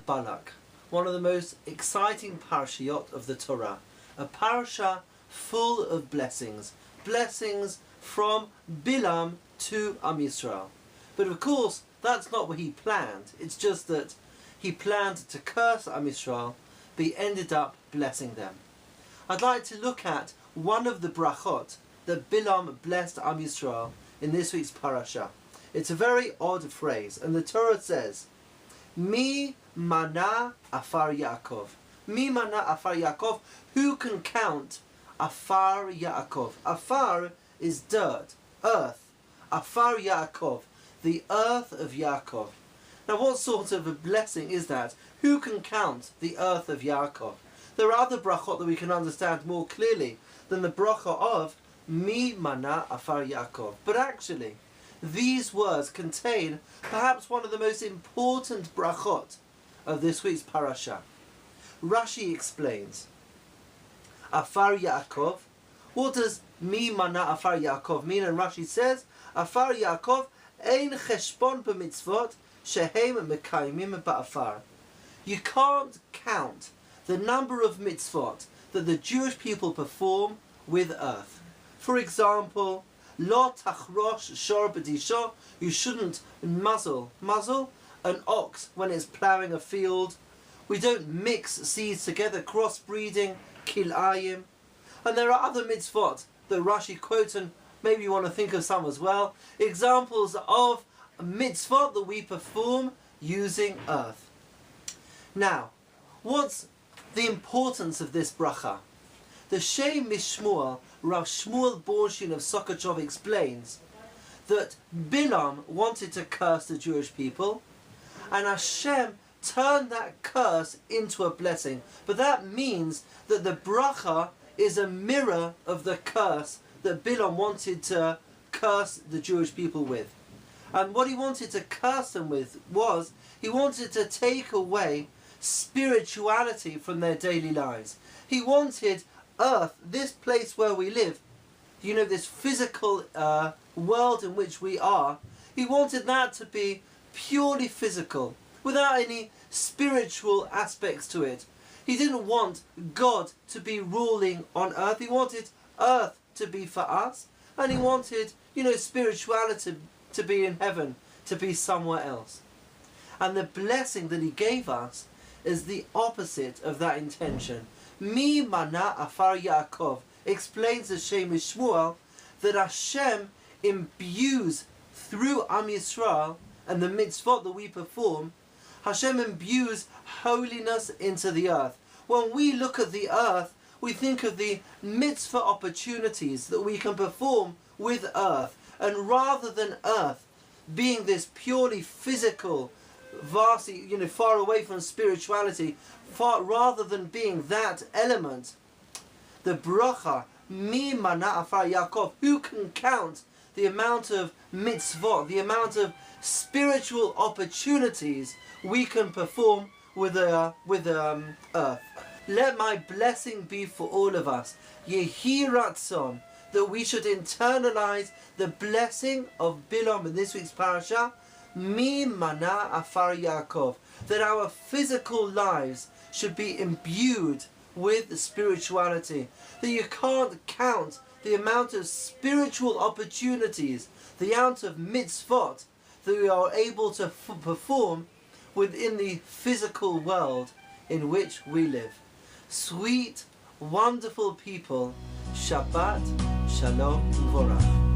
of Balak, one of the most exciting parashiyot of the Torah, a parasha full of blessings, blessings from Bilam to Am Yisrael. But of course, that's not what he planned. It's just that he planned to curse Am Yisrael, but he ended up blessing them. I'd like to look at one of the brachot that Bilam blessed Am Yisrael in this week's parasha. It's a very odd phrase, and the Torah says, Mi mana afar Yaakov. Mi mana afar Yaakov. Who can count afar Yaakov? Afar is dirt, earth. Afar Yaakov, the earth of Yaakov. Now what sort of a blessing is that? Who can count the earth of Yaakov? There are other brachot that we can understand more clearly than the bracha of Mi mana afar Yaakov. But actually, these words contain perhaps one of the most important brachot of this week's parasha. Rashi explains, Afar Yaakov. What does Mi mana afar Yaakov mean? And Rashi says, Afar Yaakov ein cheshbon b'mitzvot shehem mekayimim ba'afar. You can't count the number of mitzvot that the Jewish people perform with earth. For example, Lo tachrosh shor b'disho, you shouldn't muzzle an ox when it's ploughing a field. We don't mix seeds together, crossbreeding, kilayim. And there are other mitzvot that Rashi quotes, and maybe you want to think of some as well. Examples of mitzvot that we perform using earth. Now, what's the importance of this bracha? The Shem Mishmuel, Rav Shmuel Borshin of Sokachov explains that Bilam wanted to curse the Jewish people, and Hashem turned that curse into a blessing. But that means that the bracha is a mirror of the curse that Bilam wanted to curse the Jewish people with. And what he wanted to curse them with was, he wanted to take away spirituality from their daily lives. He wanted earth, this place where we live, you know, this physical world in which we are, he wanted that to be purely physical, without any spiritual aspects to it. He didn't want God to be ruling on earth. He wanted earth to be for us, and he wanted, you know, spirituality to be in heaven, to be somewhere else. And the blessing that he gave us is the opposite of that intention. Mi mana afar Yaakov explains the Shem Shmuel that Hashem imbues through Am Yisrael and the mitzvot that we perform, Hashem imbues holiness into the earth. When we look at the earth, we think of the mitzvah opportunities that we can perform with earth. And rather than earth being this purely physical, vastly, you know, far away from spirituality, rather than being that element, the bracha, Mi mana afar Yaakov, who can count the amount of mitzvot, the amount of spiritual opportunities we can perform with earth. Let my blessing be for all of us, Yehi Ratzon, that we should internalize the blessing of Bilam in this week's parasha, Mi mana afar Yaakov, that our physical lives should be imbued with spirituality, that you can't count the amount of spiritual opportunities, the amount of mitzvot that we are able to perform within the physical world in which we live. Sweet, wonderful people, Shabbat Shalom Uvorach.